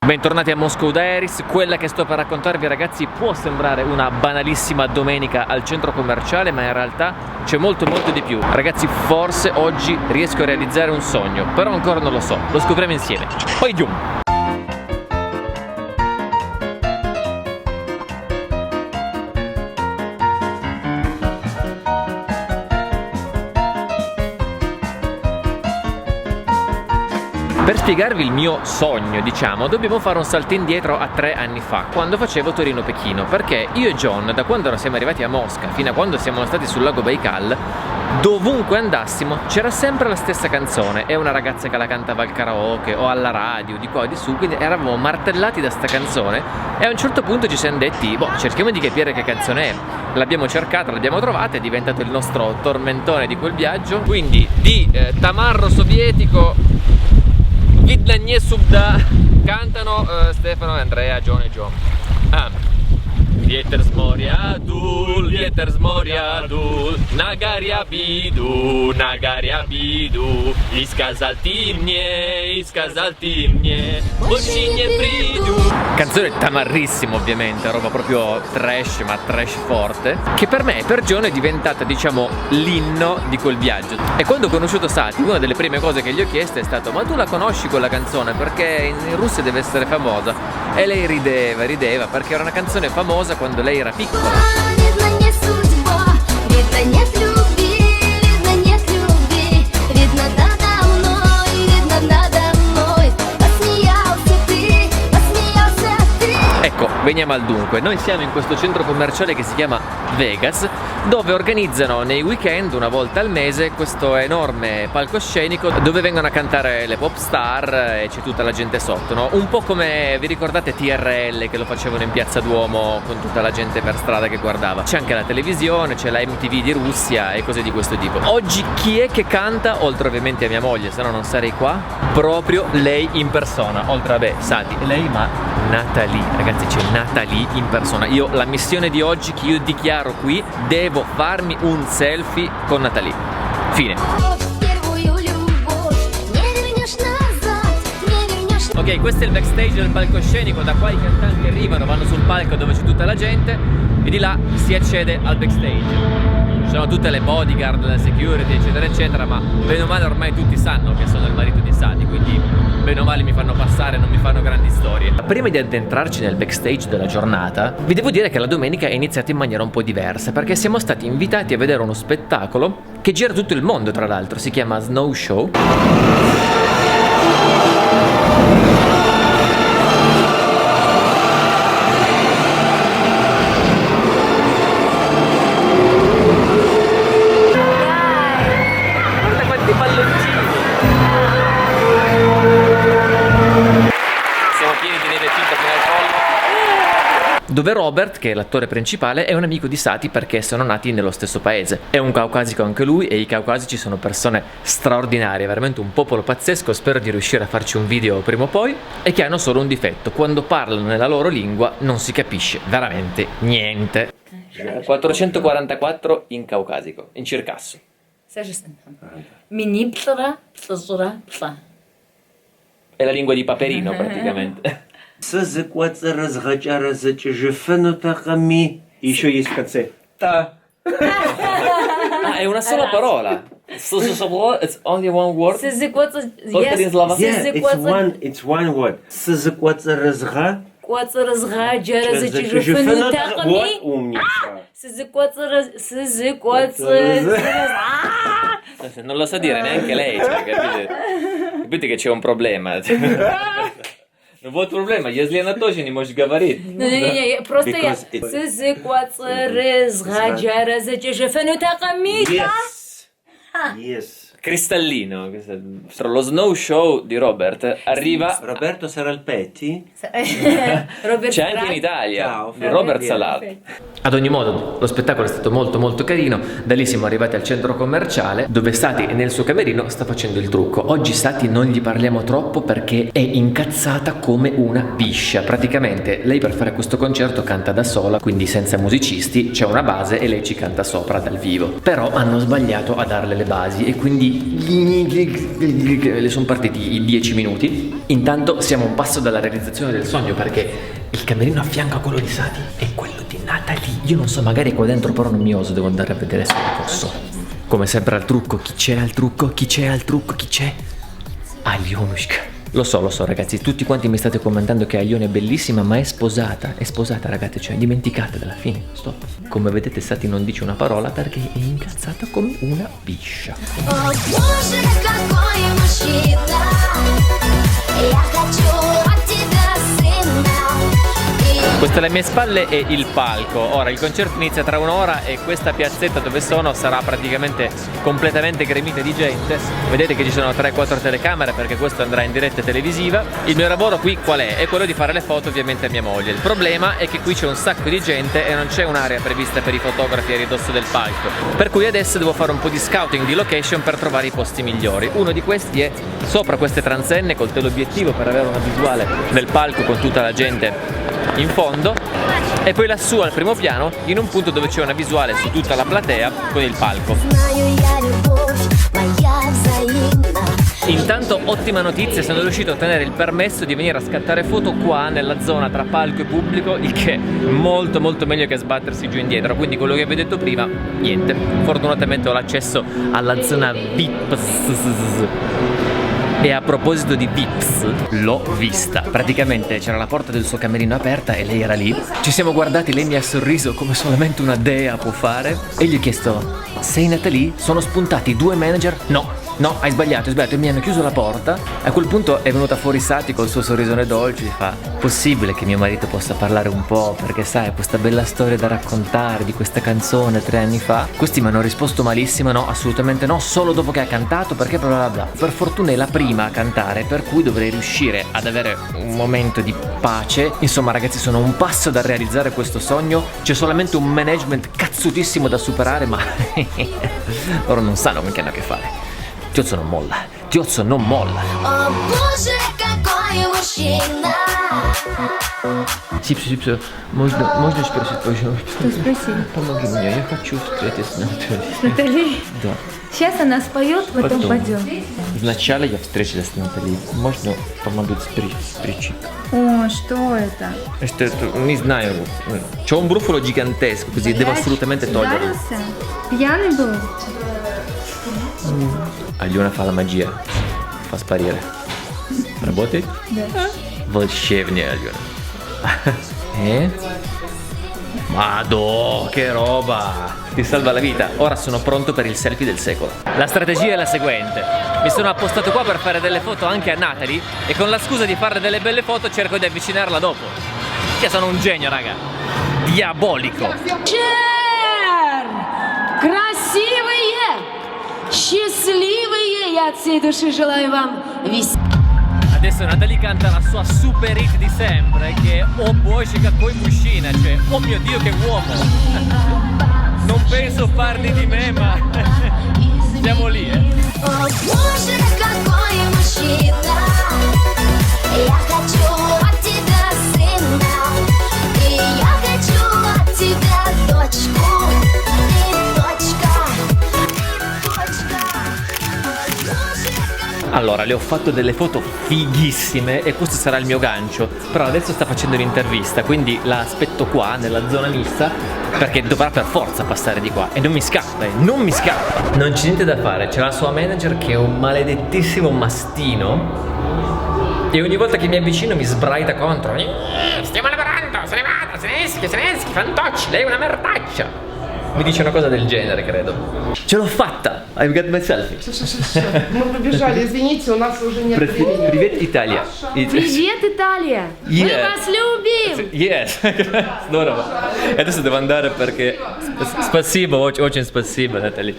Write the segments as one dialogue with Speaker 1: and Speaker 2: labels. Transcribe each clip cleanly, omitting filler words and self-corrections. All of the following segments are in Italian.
Speaker 1: Bentornati a Moscow Diaries. Quella che sto per raccontarvi, ragazzi, può sembrare una banalissima domenica al centro commerciale, ma in realtà c'è molto di più. Ragazzi, forse oggi riesco a realizzare un sogno, però ancora non lo so, lo scopriremo insieme. Poi giù! Per spiegarvi il mio sogno, diciamo, dobbiamo fare un salto indietro a 3 anni fa, quando facevo Torino-Pechino, perché io e John, da quando siamo arrivati a Mosca fino a quando siamo stati sul lago Baikal, dovunque andassimo c'era sempre la stessa canzone, e una ragazza che la cantava al karaoke o alla radio, di qua o di su, quindi eravamo martellati da sta canzone e a un certo punto ci siamo detti, boh, cerchiamo di capire che canzone è. L'abbiamo cercata, l'abbiamo trovata, è diventato il nostro tormentone di quel viaggio, quindi di tamarro sovietico, Vidnanie Subda cantano Stefano, Andrea, John e John. Vieter smoriadul, Nagaria bidu, iskazal timnie, Bocinie pridu. Canzone tamarrissima, ovviamente, roba proprio trash, ma trash forte, che per me e per John è diventata, diciamo, l'inno di quel viaggio. E quando ho conosciuto Sati, una delle prime cose che gli ho chiesto è stato: ma tu la conosci quella canzone? Perché in Russia deve essere famosa. E lei rideva, perché era una canzone famosa quando lei era piccola. Ecco, veniamo al dunque. Noi siamo in questo centro commerciale che si chiama Vegas, dove organizzano nei weekend, una volta al mese, questo enorme palcoscenico dove vengono a cantare le pop star e c'è tutta la gente sotto, no? Un po' come, vi ricordate TRL, che lo facevano in Piazza Duomo con tutta la gente per strada che guardava? C'è anche la televisione, c'è la MTV di Russia e cose di questo tipo. Oggi chi è che canta, oltre ovviamente a mia moglie, se no non sarei qua? Proprio lei in persona, oltre a Sati e lei, ma Natalie, ragazzi, c'è Natalie in persona. Io, la missione di oggi che io dichiaro qui, devo farmi un selfie con Natalie. Fine. Ok, questo è il backstage del palcoscenico. Da qua i cantanti arrivano, vanno sul palco dove c'è tutta la gente e di là si accede al backstage. Ci sono tutte le bodyguard, la security, eccetera eccetera, ma bene o male ormai tutti sanno che sono il marito di Sati, quindi bene o male mi fanno passare, non mi fanno grandi storie. Prima di addentrarci nel backstage della giornata, vi devo dire che la domenica è iniziata in maniera un po' diversa, perché siamo stati invitati a vedere uno spettacolo che gira tutto il mondo, tra l'altro, si chiama Snow Show. Dove Robert, che è l'attore principale, è un amico di Sati perché sono nati nello stesso paese. È un caucasico anche lui e i caucasici sono persone straordinarie, veramente un popolo pazzesco. Spero di riuscire a farci un video prima o poi. E che hanno solo un difetto: quando parlano nella loro lingua non si capisce veramente niente. 444 in caucasico, in circasso. È la lingua di Paperino praticamente.
Speaker 2: Еще есть в конце.
Speaker 1: È una sola parola. It's only one word.
Speaker 2: Yeah, it's one word.
Speaker 1: Non lo sa dire neanche lei, cioè, capite che c'è un problema. Ну вот проблема, если она тоже не может говорить.
Speaker 3: Не, просто я...
Speaker 2: Yes.
Speaker 1: Cristallino, lo Snow Show di Robert arriva.
Speaker 2: Roberto Saralpetti?
Speaker 1: C'è anche in Italia. Ciao, Robert Salat. Ad ogni modo, lo spettacolo è stato molto carino. Da lì siamo arrivati al centro commerciale, dove Sati nel suo camerino sta facendo il trucco. Oggi Sati non gli parliamo troppo perché è incazzata come una biscia. Praticamente lei per fare questo concerto canta da sola, quindi senza musicisti, c'è una base e lei ci canta sopra dal vivo. Però hanno sbagliato a darle le basi e quindi le sono partiti i 10 minuti. Intanto siamo a un passo dalla realizzazione del sogno, perché il camerino a fianco a quello di Sati è quello di Natalie. Io non so, magari qua dentro, però non mi oso, devo andare a vedere se posso. Come sempre al trucco, chi c'è al trucco? Chi c'è al trucco? Chi c'è? Alionushka. Lo so ragazzi, tutti quanti mi state commentando che Alione è bellissima, ma è sposata ragazzi, cioè dimenticate dalla fine, stop. Come vedete Sati non dice una parola perché è incazzata come una biscia. Queste alle mie spalle è il palco. Ora il concerto inizia tra un'ora e questa piazzetta dove sono sarà praticamente completamente gremita di gente. Vedete che ci sono 3-4 telecamere perché questo andrà in diretta televisiva. Il mio lavoro qui qual è? È quello di fare le foto ovviamente a mia moglie. Il problema è che qui c'è un sacco di gente e non c'è un'area prevista per i fotografi a ridosso del palco. Per cui adesso devo fare un po' di scouting di location per trovare i posti migliori. Uno di questi è sopra queste transenne col teleobiettivo per avere una visuale del palco con tutta la gente in fondo, e poi lassù al primo piano in un punto dove c'è una visuale su tutta la platea con il palco. Intanto ottima notizia, sono riuscito a ottenere il permesso di venire a scattare foto qua nella zona tra palco e pubblico, il che è molto meglio che sbattersi giù indietro. Quindi quello che vi ho detto prima, niente, fortunatamente ho l'accesso alla zona VIP. E a proposito di Vips, l'ho vista. Praticamente c'era la porta del suo camerino aperta e lei era lì. Ci siamo guardati, lei mi ha sorriso come solamente una dea può fare. E gli ho chiesto: sei Natalie? Sono spuntati 2 manager? No, hai sbagliato, e mi hanno chiuso la porta. A quel punto è venuta fuori Sati col suo sorrisone dolce e fa: possibile che mio marito possa parlare un po', perché sai, questa bella storia da raccontare di questa canzone 3 anni fa. Questi mi hanno risposto malissimo: no, assolutamente no, solo dopo che ha cantato, perché bla bla bla. Per fortuna è la prima a cantare, per cui dovrei riuscire ad avere un momento di pace. Insomma ragazzi, sono un passo da realizzare questo sogno. C'è solamente un management cazzutissimo da superare, ma loro non sanno con che hanno a che fare. Tiozzo non molla, Tiozzo non molla. Сипсу, можно спросить, пожалуйста?
Speaker 3: Что спроси?
Speaker 1: Помоги мне, я хочу встретиться с Натальей.
Speaker 3: С Натальей?
Speaker 1: Да.
Speaker 3: Сейчас она споет, потом пойдем.
Speaker 1: Вначале я встретилась с Натальей. Можно помогать стричь?
Speaker 3: О, что это?
Speaker 1: Не знаю. C'ho un brufolo gigantesco, così devo assolutamente toglierlo.
Speaker 3: Ударился? Пьяный был?
Speaker 1: Aliona fa la magia, fa sparire. Работает?
Speaker 3: Да.
Speaker 1: Волшебная Aliona. Madò, che roba! Ti salva la vita. Ora sono pronto per il selfie del secolo. La strategia è la seguente: mi sono appostato qua per fare delle foto anche a Natalie e con la scusa di fare delle belle foto cerco di avvicinarla dopo. Che sono un genio, raga. Diabolico.
Speaker 4: Красивые, счастливые, я от всей души желаю вам веселья.
Speaker 1: Adesso Natalie canta la sua super hit di sempre, che è O Božica coi Mušina, cioè oh mio Dio che uomo. Non penso parli di me, ma siamo lì,
Speaker 4: О, Боже, какой мужчина, я хочу от тебя сына, и я хочу от тебя дочку, и дочка,
Speaker 1: Allora, le ho fatto delle foto fighissime e questo sarà il mio gancio. Però adesso sta facendo l'intervista, quindi la aspetto qua nella zona mista, perché dovrà per forza passare di qua e non mi scappa, non mi scappa. Non c'è niente da fare, c'è la sua manager che è un maledettissimo mastino e ogni volta che mi avvicino mi sbraita contro. Stiamo lavorando, se ne vada, se ne eschi, fantocci, lei è una merdaccia. Mi dice una cosa del genere, credo. Ce l'ho fatta! I've got my selfie.
Speaker 5: Мы побежали, извините, у нас уже нет времени.
Speaker 1: Привет, Italia.
Speaker 3: Привет, Италия! Мы
Speaker 1: Yeah.
Speaker 3: вас любим!
Speaker 1: Yes, здорово. E adesso devo andare perché spasibo, очень spasibo, Natalie.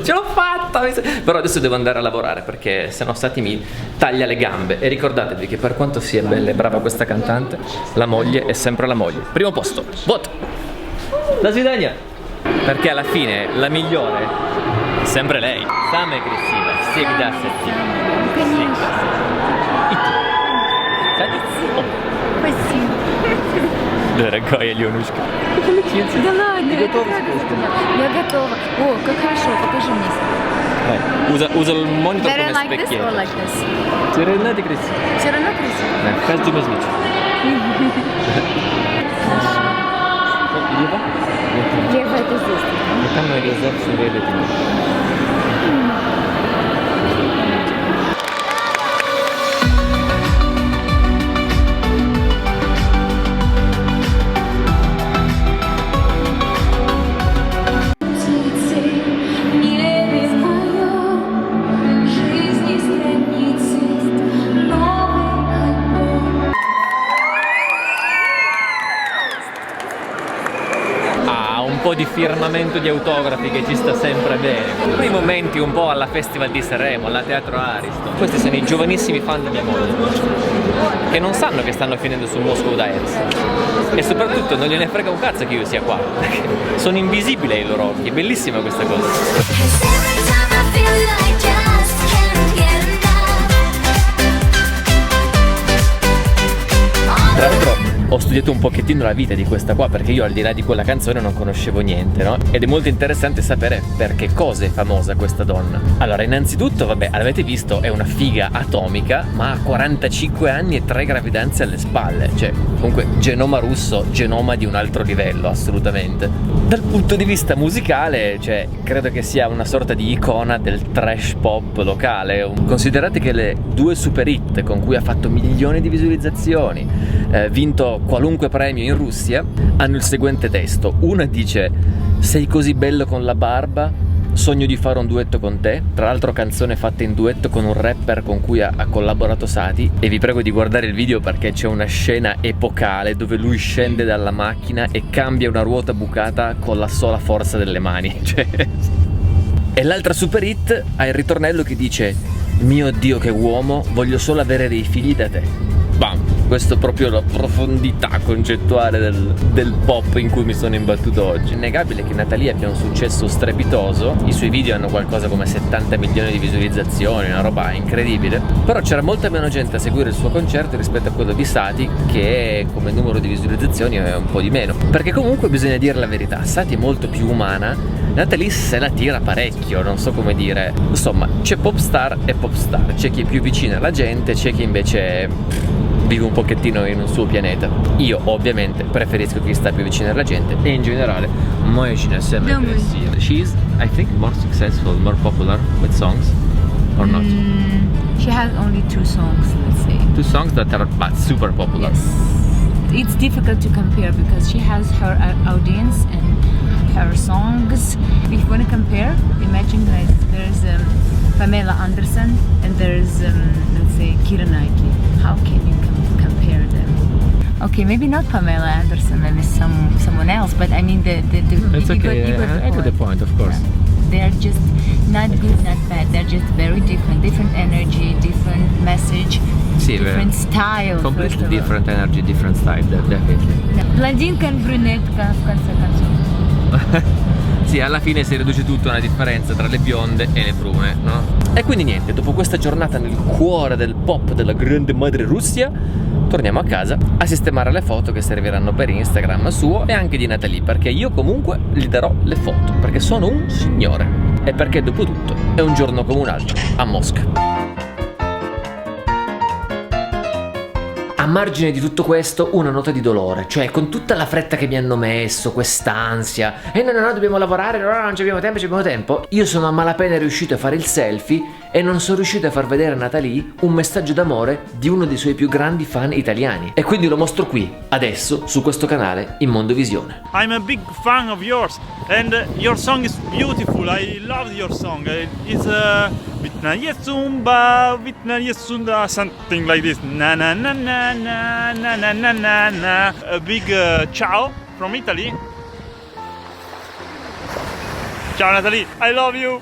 Speaker 1: Ce l'ho fatta! Però adesso devo andare a lavorare perché sennò Sati mi taglia le gambe. E ricordatevi che per quanto sia bella e brava questa cantante, la moglie è sempre la moglie. Primo posto, voto! La Svidania! Perché alla fine la migliore è sempre lei. Самая красивая, всегда Сати.
Speaker 3: Конечно. Спасибо.
Speaker 1: Дорогая Аленушка.
Speaker 3: Да ладно, я готова. Я готова. О, как хорошо, покажи мне.
Speaker 1: Usa il monitor
Speaker 3: Better
Speaker 1: come
Speaker 3: like this or
Speaker 1: specchietto.
Speaker 3: like this?
Speaker 1: Serenati Cristi.
Speaker 3: Все равно красиво.
Speaker 1: Каждый возьмите. Лево?
Speaker 3: Лево это здесь.
Speaker 1: Там реализация реалити. Un po' di firmamento di autografi che ci sta sempre bene. Quei momenti un po' alla Festival di Sanremo, alla Teatro Ariston. Questi sono i giovanissimi fan di mia moglie, che non sanno che stanno finendo su Moscow Diaries. E soprattutto non gliene frega un cazzo che io sia qua. Sono invisibili ai loro occhi, è bellissima questa cosa.
Speaker 4: 'Cause every time I feel like just can't get enough.
Speaker 1: Tra l'altro ho studiato un pochettino la vita di questa qua, perché io al di là di quella canzone non conoscevo niente, no? Ed è molto interessante sapere per che cosa è famosa questa donna. Allora, innanzitutto, vabbè, l'avete visto, è una figa atomica, ma ha 45 anni e 3 gravidanze alle spalle. Cioè, comunque, genoma russo, genoma di un altro livello, assolutamente. Dal punto di vista musicale, cioè, credo che sia una sorta di icona del trash pop locale. Considerate che le 2 super hit con cui ha fatto milioni di visualizzazioni, vinto qualunque premio in Russia, hanno il seguente testo. Una dice: sei così bello con la barba, sogno di fare un duetto con te. Tra l'altro canzone fatta in duetto con un rapper con cui ha collaborato Sati. E vi prego di guardare il video perché c'è una scena epocale dove lui scende dalla macchina e cambia una ruota bucata con la sola forza delle mani. Cioè... E l'altra super hit ha il ritornello che dice: mio Dio che uomo, voglio solo avere dei figli da te. Bam! Questo è proprio la profondità concettuale del pop in cui mi sono imbattuto oggi. È innegabile che Natalie abbia un successo strepitoso. I suoi video hanno qualcosa come 70 milioni di visualizzazioni, una roba incredibile. Però c'era molta meno gente a seguire il suo concerto rispetto a quello di Sati, che come numero di visualizzazioni è un po' di meno. Perché comunque bisogna dire la verità, Sati è molto più umana, Natalie se la tira parecchio, non so come dire. Insomma, c'è popstar e popstar, c'è chi è più vicino alla gente, c'è chi invece vive un pochettino in un suo pianeta. Io ovviamente preferisco chi sta più vicino alla gente e in generale moi je ne sais même pas si she's, I think, more successful, more popular with songs or not.
Speaker 6: She has only 2 songs, let's say.
Speaker 1: 2 songs that are but super popular.
Speaker 6: Yes. It's difficult to compare because she has her audience and her songs. If you want to compare, imagine like there's Pamela Anderson and there's let's say Keira Knightley. How can you compare them? Okay, maybe not Pamela Anderson, maybe someone else, but I mean the
Speaker 1: It's
Speaker 6: you
Speaker 1: okay,
Speaker 6: got
Speaker 1: I got the point, of course.
Speaker 6: They're just not good, not bad. They're just very different energy, different message,
Speaker 1: Sì,
Speaker 6: different style.
Speaker 1: Completely
Speaker 6: first of all.
Speaker 1: different energy, different style, definitely.
Speaker 6: Блондинка и брюнетка в конце концов.
Speaker 1: Sì, alla fine si riduce tutto a una differenza tra le bionde e le brune, no? E quindi niente, dopo questa giornata nel cuore del pop della grande madre Russia, torniamo a casa a sistemare le foto che serviranno per Instagram suo e anche di Natalie, perché io comunque gli darò le foto, perché sono un signore e perché dopo tutto è un giorno come un altro a Mosca. A margine di tutto questo una nota di dolore, cioè con tutta la fretta che mi hanno messo, quest'ansia, e no, dobbiamo lavorare, no, non abbiamo tempo, io sono a malapena riuscito a fare il selfie e non sono riuscito a far vedere a Natalie un messaggio d'amore di uno dei suoi più grandi fan italiani. E quindi lo mostro qui, adesso, su questo canale in Mondovisione.
Speaker 7: I'm a big fan of yours and your song is beautiful. I love your song. It's Vitnaye Zumba, Vitnaye Sunda, something like this. Na na na na na na na na na na. A big ciao from Italy. Ciao Natalie, I love you.